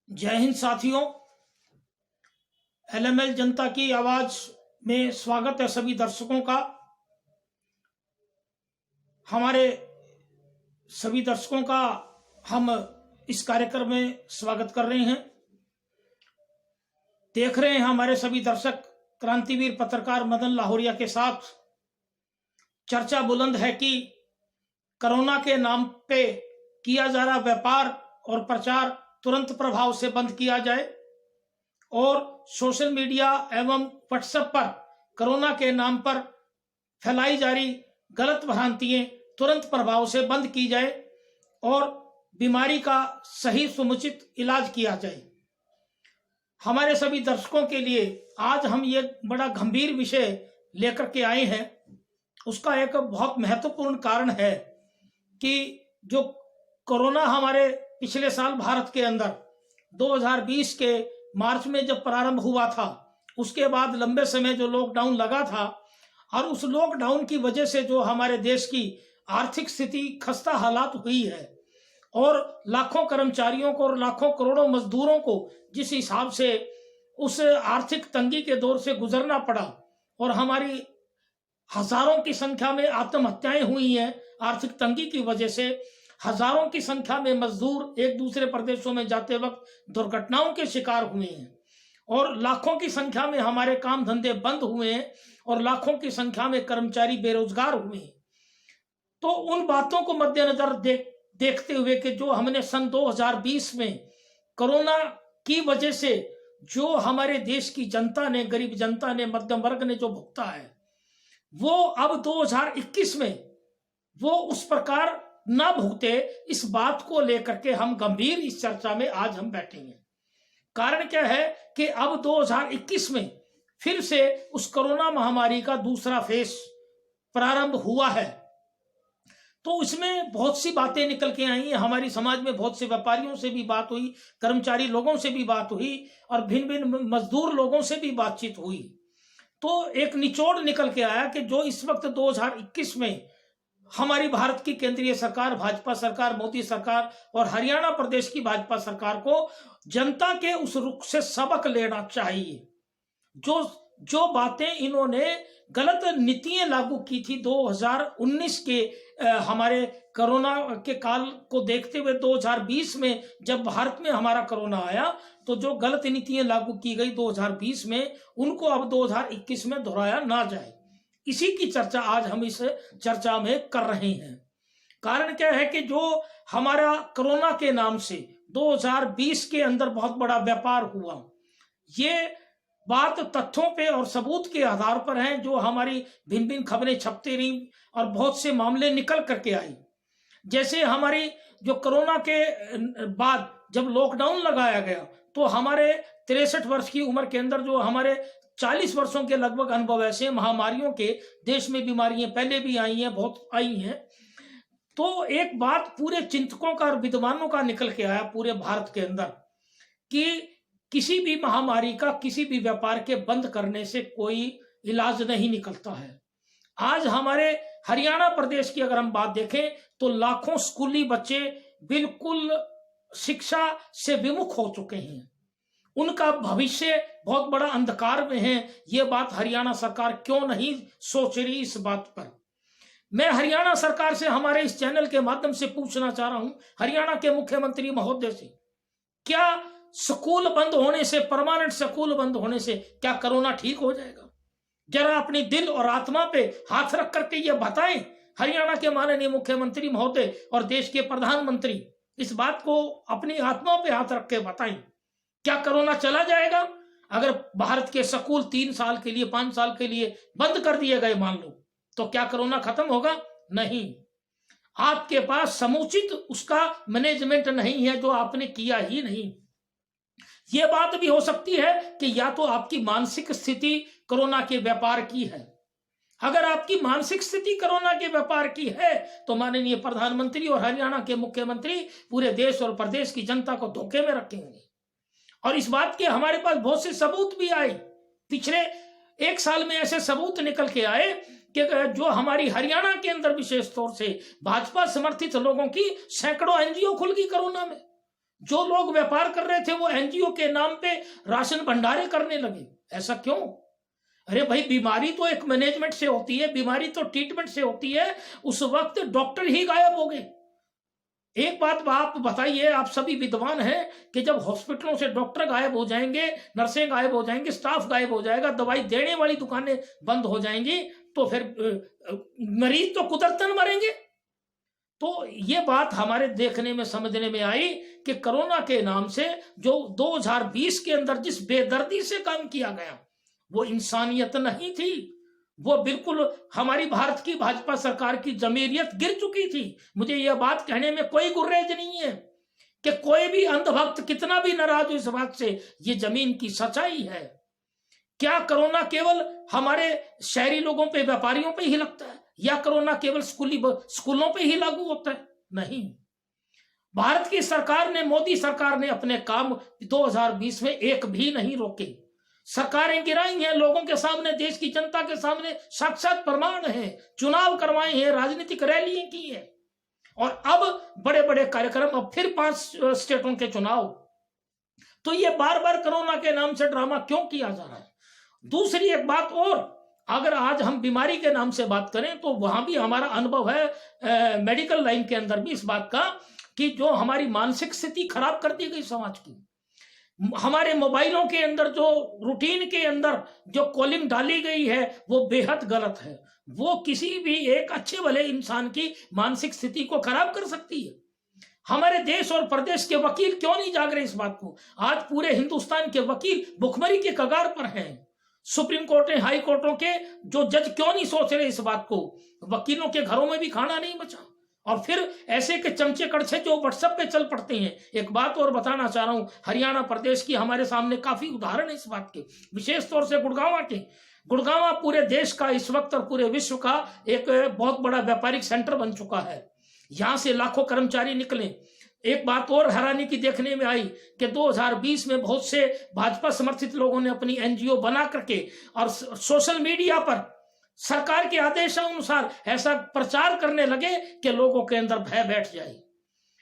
जय हिंद साथियों। एलएमएल जनता की आवाज में स्वागत है सभी दर्शकों का। हमारे सभी दर्शकों का हम इस कार्यक्रम में स्वागत कर रहे हैं। देख रहे हैं हमारे सभी दर्शक क्रांतिवीर पत्रकार मदन लाहौरिया के साथ। चर्चा बुलंद है कि कोरोना के नाम पे किया जा रहा व्यापार और प्रचार तुरंत प्रभाव से बंद किया जाए और सोशल मीडिया एवं व्हाट्सएप पर कोरोना के नाम पर फैलाई जा रही गलत भ्रांतियां तुरंत प्रभाव से बंद की जाए और बीमारी का सही समुचित इलाज किया जाए। हमारे सभी दर्शकों के लिए आज हम ये बड़ा गंभीर विषय लेकर के आए हैं। उसका एक बहुत महत्वपूर्ण कारण है कि जो कोरोना हमारे पिछले साल भारत के अंदर 2020 के मार्च में जब प्रारंभ हुआ था, उसके बाद लंबे समय जो लॉकडाउन लगा था और उस लॉकडाउन की वजह से जो हमारे देश की आर्थिक स्थिति खस्ता हालात हुई है और लाखों कर्मचारियों को और लाखों करोड़ों मजदूरों को जिस हिसाब से उस आर्थिक तंगी के दौर से गुजरना पड़ा और हमारी हजारों की संख्या में आत्महत्याएं हुई हैं आर्थिक तंगी की वजह से, हजारों की संख्या में मजदूर एक दूसरे प्रदेशों में जाते वक्त दुर्घटनाओं के शिकार हुए हैं और लाखों की संख्या में हमारे काम धंधे बंद हुए हैं और लाखों की संख्या में कर्मचारी बेरोजगार हुए हैं। तो उन बातों को मद्देनजर देखते हुए कि जो हमने सन 2020 में कोरोना की वजह से जो हमारे देश की जनता ने, गरीब जनता ने, मध्यम वर्ग ने जो भुगता है, वो अब 2021 में वो उस प्रकार ना भुगते, इस बात को लेकर के हम गंभीर इस चर्चा में आज हम बैठेंगे। कारण क्या है कि अब 2021 में फिर से उस कोरोना महामारी का दूसरा फेज प्रारंभ हुआ है। तो इसमें बहुत सी बातें निकल के आई हैं। हमारी समाज में बहुत से व्यापारियों से भी बात हुई, कर्मचारी लोगों से भी बात हुई और भिन्न भिन्न मजदूर लोगों से भी बातचीत हुई। तो एक निचोड़ निकल के आया कि जो इस वक्त 2021 में हमारी भारत की केंद्रीय सरकार, भाजपा सरकार, मोदी सरकार और हरियाणा प्रदेश की भाजपा सरकार को जनता के उस रुख से सबक लेना चाहिए। जो बातें इन्होंने गलत नीतियां लागू की थी 2019 के हमारे कोरोना के काल को देखते हुए 2020 में जब भारत में हमारा कोरोना आया, तो जो गलत नीतियां लागू की गई 2020 में, उनको अब 2021 में दोहराया ना जाए। इसी की चर्चा आज हम इस चर्चा में कर रहे हैं। कारण क्या है कि जो हमारा कोरोना के नाम से 2020 के अंदर बहुत बड़ा व्यापार हुआ, ये बात तथ्यों पे और सबूत के आधार पर है। जो हमारी भिन्न भिन्न खबरें छपती रही और बहुत से मामले निकल करके आई। जैसे हमारी जो कोरोना के बाद जब लॉकडाउन लगाया गया, तो हमारे 63 वर्ष की उम्र के अंदर जो हमारे 40 वर्षों के लगभग अनुभव ऐसे महामारियों के, देश में बीमारियां पहले भी आई हैं, बहुत आई हैं। तो एक बात पूरे चिंतकों का और विद्वानों का निकल के आया पूरे भारत के अंदर कि किसी भी महामारी का, किसी भी व्यापार के बंद करने से कोई इलाज नहीं निकलता है। आज हमारे हरियाणा प्रदेश की अगर हम बात देखें तो लाखों स्कूली बच्चे बिल्कुल शिक्षा से विमुख हो चुके हैं। उनका भविष्य बहुत बड़ा अंधकार में है। ये बात हरियाणा सरकार क्यों नहीं सोच रही इस बात पर? मैं हरियाणा सरकार से हमारे इस चैनल के माध्यम से पूछना चाह रहा हूं, हरियाणा के मुख्यमंत्री महोदय से, क्या स्कूल बंद होने से, परमानेंट स्कूल बंद होने से क्या कोरोना ठीक हो जाएगा? जरा अपनी दिल और आत्मा पे हाथ रख करके ये बताएं हरियाणा के माननीय मुख्यमंत्री महोदय और देश के प्रधानमंत्री, इस बात को अपनी आत्मा पे हाथ रख के बताएं, क्या कोरोना चला जाएगा? अगर भारत के स्कूल 3 साल के लिए, 5 साल के लिए बंद कर दिए गए मान लो, तो क्या कोरोना खत्म होगा? नहीं। आपके पास समुचित उसका मैनेजमेंट नहीं है, जो आपने किया ही नहीं। यह बात भी हो सकती है कि या तो आपकी मानसिक स्थिति कोरोना के व्यापार की है। अगर आपकी मानसिक स्थिति कोरोना के व्यापार की है तो माननीय प्रधानमंत्री और हरियाणा के मुख्यमंत्री पूरे देश और प्रदेश की जनता को धोखे में रखेंगे। और इस बात के हमारे पास बहुत से सबूत भी आए। पिछले 1 साल में ऐसे सबूत निकल के आए कि जो हमारी हरियाणा के अंदर विशेष तौर से भाजपा समर्थित लोगों की सैकड़ों एनजीओ खुल गई कोरोना में। जो लोग व्यापार कर रहे थे वो एनजीओ के नाम पे राशन भंडारे करने लगे। ऐसा क्यों? अरे भाई, बीमारी तो एक मैनेजमेंट से होती है, बीमारी तो ट्रीटमेंट से होती है। उस वक्त डॉक्टर ही गायब हो गए। एक बात आप बताइए, आप सभी विद्वान हैं, कि जब हॉस्पिटलों से डॉक्टर गायब हो जाएंगे, नर्सें गायब हो जाएंगी, स्टाफ गायब हो जाएगा, दवाई देने वाली दुकानें बंद हो जाएंगी, तो फिर मरीज तो कुदरतन मरेंगे। तो ये बात हमारे देखने में, समझने में आई कि कोरोना के नाम से जो 2020 के अंदर जिस बेदर्दी से काम किया गया, वो इंसानियत नहीं थी। वो बिल्कुल हमारी भारत की भाजपा सरकार की जमीरियत गिर चुकी थी। मुझे यह बात कहने में कोई गुर्रेज नहीं है कि कोई भी अंधभक्त कितना भी नाराज हो इस बात से, ये जमीन की सच्चाई है। क्या कोरोना केवल हमारे शहरी लोगों पे, व्यापारियों पे ही लगता है, या कोरोना केवल स्कूलों पे ही लागू होता है? नहीं। भारत की सरकार ने, मोदी सरकार ने अपने काम 2020 में एक भी नहीं रोके। सरकारें गिराई हैं लोगों के सामने, देश की जनता के सामने साक्षात प्रमाण है। चुनाव करवाए हैं, राजनीतिक रैलियां की हैं, और अब बड़े बड़े कार्यक्रम, अब फिर 5 स्टेटों के चुनाव। तो ये बार बार कोरोना के नाम से ड्रामा क्यों किया जा रहा है? दूसरी एक बात और, अगर आज हम बीमारी के नाम से बात करें तो वहां भी हमारा अनुभव है मेडिकल लाइन के अंदर भी इस बात का, कि जो हमारी मानसिक स्थिति खराब कर दी गई समाज की। हमारे मोबाइलों के अंदर जो रूटीन के अंदर जो कॉलिंग डाली गई है वो बेहद गलत है। वो किसी भी एक अच्छे भले इंसान की मानसिक स्थिति को खराब कर सकती है। हमारे देश और प्रदेश के वकील क्यों नहीं जाग रहे इस बात को? आज पूरे हिंदुस्तान के वकील भुखमरी के कगार पर हैं। सुप्रीम कोर्ट, हाई कोर्टों के जो जज क्यों नहीं सोच रहे इस बात को? वकीलों के घरों में भी खाना नहीं बचा, और फिर ऐसे के चमचे कड़छे जो व्हाट्सएप पे चल पड़ते हैं। एक बात और बताना चाह रहा हूं, हरियाणा प्रदेश की हमारे सामने काफी उदाहरण है इस बात के, विशेष तौर से गुड़गांव के। गुड़गांव पूरे देश का इस वक्त और पूरे विश्व का एक बहुत बड़ा व्यापारिक सेंटर बन चुका है। यहां से लाखों कर्मचारी निकले। एक बात और हैरानी की देखने में आई कि 2020 में बहुत से भाजपा समर्थित लोगों ने अपनी एनजीओ बना करके और सोशल मीडिया पर सरकार के आदेशानुसार ऐसा प्रचार करने लगे कि लोगों के अंदर भय बैठ जाए।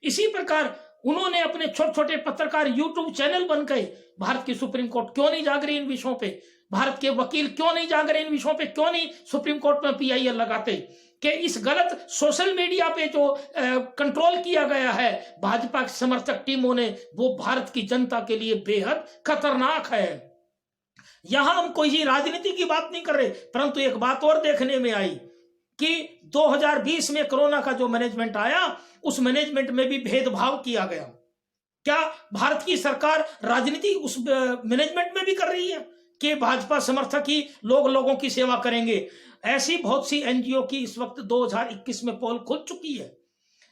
इसी प्रकार उन्होंने अपने छोटे छोटे पत्रकार यूट्यूब चैनल बन गए। भारत की सुप्रीम कोर्ट क्यों नहीं जाग रही इन विषयों पे? भारत के वकील क्यों नहीं जाग रहे इन विषयों पे? क्यों नहीं सुप्रीम कोर्ट में PIL लगाते कि इस गलत सोशल मीडिया पे जो कंट्रोल किया गया है भाजपा समर्थक टीमों ने, वो भारत की जनता के लिए बेहद खतरनाक है। यहां हम कोई राजनीति की बात नहीं कर रहे, परंतु एक बात और देखने में आई कि 2020 में कोरोना का जो मैनेजमेंट आया, उस मैनेजमेंट में भी भेदभाव किया गया। क्या भारत की सरकार राजनीति उस मैनेजमेंट में भी कर रही है कि भाजपा समर्थक ही लोगों की सेवा करेंगे? ऐसी बहुत सी एनजीओ की इस वक्त 2021 में पोल खुल चुकी है,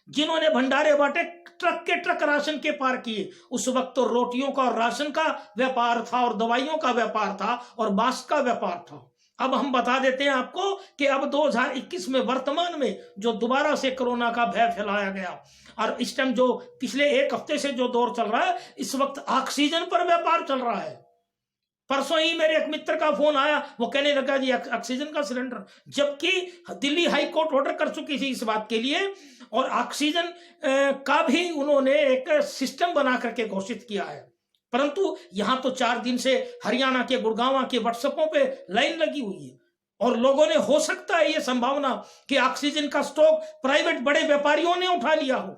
जिन्होंने भंडारे बांटे, ट्रक के ट्रक राशन के पार किए। उस वक्त तो रोटियों का और राशन का व्यापार था, और दवाइयों का व्यापार था, और मास्क का व्यापार था। अब हम बता देते हैं आपको कि अब 2021 में वर्तमान में जो दोबारा से कोरोना का भय फैलाया गया, और इस टाइम जो पिछले 1 हफ्ते से जो दौर चल रहा है, इस वक्त ऑक्सीजन पर व्यापार चल रहा है। परसों ही मेरे एक मित्र का फोन आया, वो कहने लगा जी ऑक्सीजन का सिलेंडर, जबकि दिल्ली हाई कोर्ट ऑर्डर कर चुकी थी इस बात के लिए, और ऑक्सीजन का भी उन्होंने एक सिस्टम बना करके घोषित किया है। परंतु यहां तो 4 दिन से हरियाणा के गुड़गांव के व्हाट्सएपों पे लाइन लगी हुई है, और लोगों ने, हो सकता है ये संभावना कि ऑक्सीजन का स्टॉक प्राइवेट बड़े व्यापारियों ने उठा लिया हो,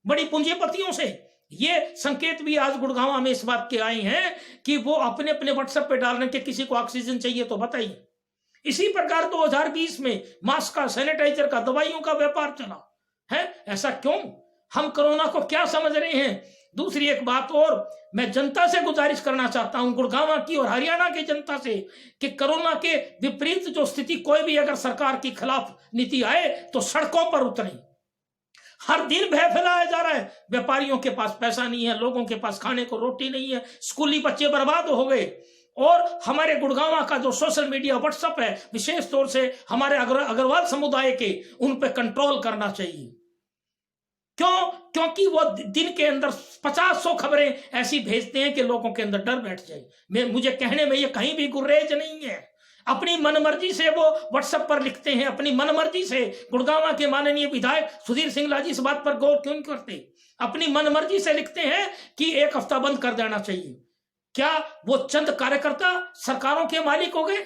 बड़ी पूंजीपतियों से। ये संकेत भी आज गुड़गांव में इस बात के आए हैं कि वो अपने अपने व्हाट्सएप पे डाल रहे हैं कि किसी को ऑक्सीजन चाहिए तो बताइए। इसी प्रकार 2020 में मास्क का, सैनिटाइजर का, दवाइयों का व्यापार चला है। ऐसा क्यों? हम कोरोना को क्या समझ रहे हैं? दूसरी एक बात और, मैं जनता से गुजारिश करना चाहता हूं, गुड़गांव की और हरियाणा की जनता से, कि कोरोना के विपरीत जो स्थिति, कोई भी अगर सरकार की खिलाफ नीति आए तो सड़कों पर उतरें। हर दिन भय फैलाया जा रहा है, व्यापारियों के पास पैसा नहीं है, लोगों के पास खाने को रोटी नहीं है, स्कूली बच्चे बर्बाद हो गए। और हमारे गुड़गांव का जो सोशल मीडिया, व्हाट्सएप है, विशेष तौर से हमारे अग्रवाल समुदाय के, उन पे कंट्रोल करना चाहिए। क्यों? क्योंकि वो दिन के अंदर 50-100 खबरें ऐसी भेजते हैं कि लोगों के अंदर डर बैठ जाए। मुझे कहने में ये कहीं भी गुरेज नहीं है। अपनी मनमर्जी से वो व्हाट्सएप पर लिखते हैं, अपनी मनमर्जी से। गुड़गांव के माननीय विधायक सुधीर सिंगला जी इस बात पर गौर क्यों नहीं करते? अपनी मनमर्जी से लिखते हैं कि एक हफ्ता बंद कर देना चाहिए। क्या वो चंद कार्यकर्ता सरकारों के मालिक हो गए?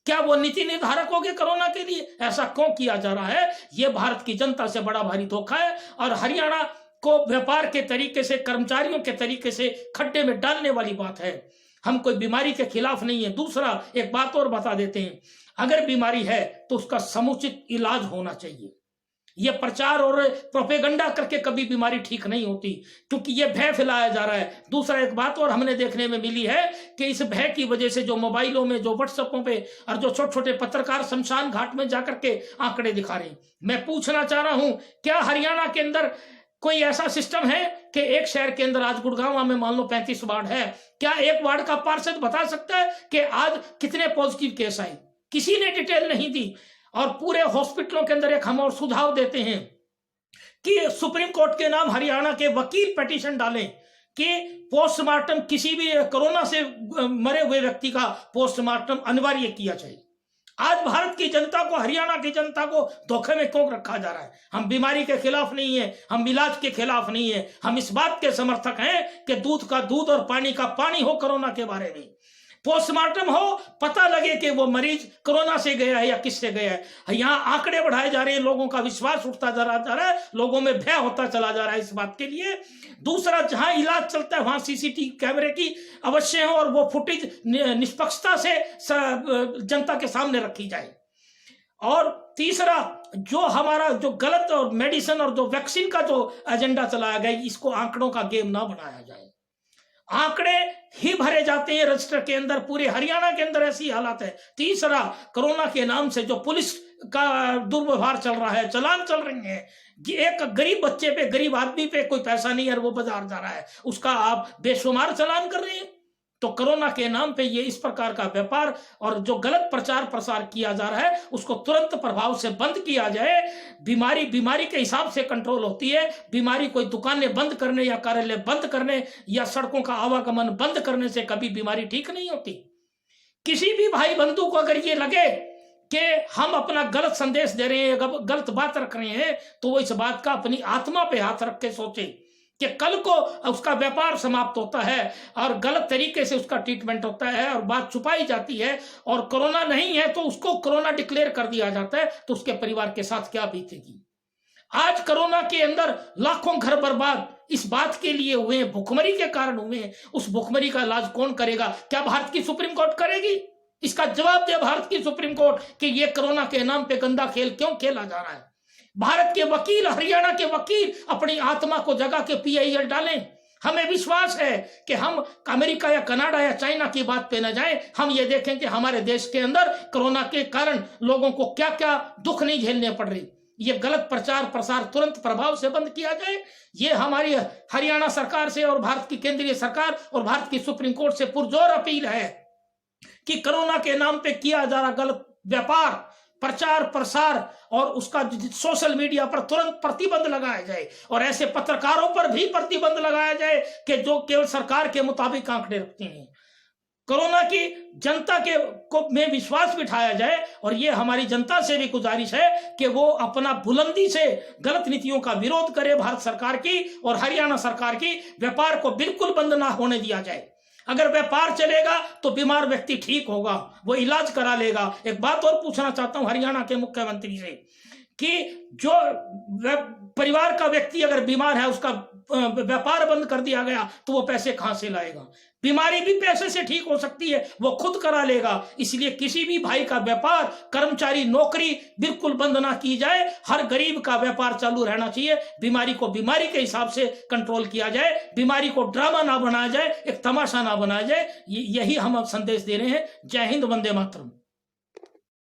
क्या वो नीति निर्धारक हो गए कोरोना के लिए? ऐसा क्यों किया जा रहा है? ये भारत की जनता से बड़ा भारी धोखा है और हरियाणा को व्यापार के तरीके से, कर्मचारियों के तरीके से खड्डे में डालने वाली बात है। हम कोई बीमारी के खिलाफ नहीं है। दूसरा एक बात और बता देते हैं, अगर बीमारी है तो उसका समुचित इलाज होना चाहिए। ये प्रचार और प्रोपेगंडा करके कभी बीमारी ठीक नहीं होती, क्योंकि ये भय फैलाया जा रहा है। दूसरा एक बात और हमने देखने में मिली है कि इस भय की वजह से जो मोबाइलों में, जो व्हाट्सएपों पे और जो छोटे छोटे पत्रकार शमशान घाट में जाकर के आंकड़े दिखा रहे हैं। मैं पूछना चाह रहा हूं, क्या हरियाणा के अंदर कोई ऐसा सिस्टम है कि एक शहर के अंदर, आज गुड़गांव में मान लो 35 वार्ड है, क्या एक वार्ड का पार्षद बता सकता है कि आज कितने पॉजिटिव केस आए? किसी ने डिटेल नहीं दी। और पूरे हॉस्पिटलों के अंदर एक हम और सुझाव देते हैं कि सुप्रीम कोर्ट के नाम हरियाणा के वकील पिटीशन डालें कि पोस्टमार्टम, किसी भी कोरोना से मरे हुए व्यक्ति का पोस्टमार्टम अनिवार्य किया जाए। आज भारत की जनता को, हरियाणा की जनता को धोखे में क्यों रखा जा रहा है? हम बीमारी के खिलाफ नहीं है, हम इलाज के खिलाफ नहीं है। हम इस बात के समर्थक हैं कि दूध का दूध और पानी का पानी हो कोरोना के बारे में। पोस्टमार्टम हो, पता लगे कि वो मरीज कोरोना से गया है या किससे गया है। यहाँ आंकड़े बढ़ाए जा रहे हैं, लोगों का विश्वास उठता जा रहा है, लोगों में भय होता चला जा रहा है इस बात के लिए। दूसरा, जहां इलाज चलता है वहां सीसीटीवी कैमरे की अवश्य हो और वो फुटेज निष्पक्षता से जनता के सामने रखी जाए। और तीसरा, जो हमारा जो गलत और मेडिसिन और जो वैक्सीन का जो एजेंडा चलाया गया, इसको आंकड़ों का गेम ना बनाया जाए। आंकड़े ही भरे जाते हैं रजिस्टर के अंदर, पूरे हरियाणा के अंदर ऐसी हालत है। तीसरा, कोरोना के नाम से जो पुलिस का दुर्व्यवहार चल रहा है, चालान चल रहे हैं। एक गरीब बच्चे पे, गरीब आदमी पे कोई पैसा नहीं है, वो बाजार जा रहा है, उसका आप बेशुमार चालान कर रहे हैं। तो कोरोना के नाम पे ये इस प्रकार का व्यापार और जो गलत प्रचार प्रसार किया जा रहा है, उसको तुरंत प्रभाव से बंद किया जाए। बीमारी के हिसाब से कंट्रोल होती है। बीमारी कोई दुकानें बंद करने या कार्यालय बंद करने या सड़कों का आवागमन बंद करने से कभी बीमारी ठीक नहीं होती। किसी भी भाई बंधु को अगर ये लगे कि हम अपना गलत संदेश दे रहे हैं, गलत बात रख रहे हैं, तो वो इस बात का अपनी आत्मा पे हाथ रख के सोचे कि कल को उसका व्यापार समाप्त होता है और गलत तरीके से उसका ट्रीटमेंट होता है और बात छुपाई जाती है और कोरोना नहीं है तो उसको कोरोना डिक्लेयर कर दिया जाता है, तो उसके परिवार के साथ क्या बीतेगी। आज कोरोना के अंदर लाखों घर बर्बाद इस बात के लिए हुए हैं, भुखमरी के कारण हुए हैं। उस भुखमरी का इलाज कौन करेगा? क्या भारत की सुप्रीम कोर्ट करेगी? इसका जवाब दे भारत की सुप्रीम कोर्ट कि ये कोरोना के नाम पे गंदा खेल क्यों खेला जा रहा है। भारत के वकील, हरियाणा के वकील अपनी आत्मा को जगा के PIL डालें। हमें विश्वास है कि हम अमेरिका या कनाडा या चाइना की बात पे न जाएं। हम ये देखें कि हमारे देश के अंदर कोरोना के कारण लोगों को क्या क्या दुख नहीं झेलने पड़ रही। ये गलत प्रचार प्रसार तुरंत प्रभाव से बंद किया जाए। ये हमारी हरियाणा सरकार से और भारत की केंद्रीय सरकार और भारत की सुप्रीम कोर्ट से पुरजोर अपील है कि कोरोना के नाम पे किया जा रहा गलत व्यापार, प्रचार प्रसार और उसका सोशल मीडिया पर तुरंत प्रतिबंध लगाया जाए और ऐसे पत्रकारों पर भी प्रतिबंध लगाया जाए कि जो केवल सरकार के मुताबिक आंकड़े रखते हैं। कोरोना की जनता के को में विश्वास बिठाया जाए और ये हमारी जनता से भी गुजारिश है कि वो अपना बुलंदी से गलत नीतियों का विरोध करे भारत सरकार की और हरियाणा सरकार की। व्यापार को बिल्कुल बंद ना होने दिया जाए। अगर व्यापार चलेगा तो बीमार व्यक्ति ठीक होगा, वो इलाज करा लेगा। एक बात और पूछना चाहता हूं हरियाणा के मुख्यमंत्री से कि जो परिवार का व्यक्ति अगर बीमार है, उसका व्यापार बंद कर दिया गया तो वो पैसे कहां से लाएगा? बीमारी भी पैसे से ठीक हो सकती है, वो खुद करा लेगा। इसलिए किसी भी भाई का व्यापार, कर्मचारी, नौकरी बिल्कुल बंद ना की जाए। हर गरीब का व्यापार चालू रहना चाहिए। बीमारी को बीमारी के हिसाब से कंट्रोल किया जाए, बीमारी को ड्रामा ना बनाया जाए, एक तमाशा ना बनाया जाए। यही हम अब संदेश दे रहे हैं। जय हिंद, वंदे मातरम।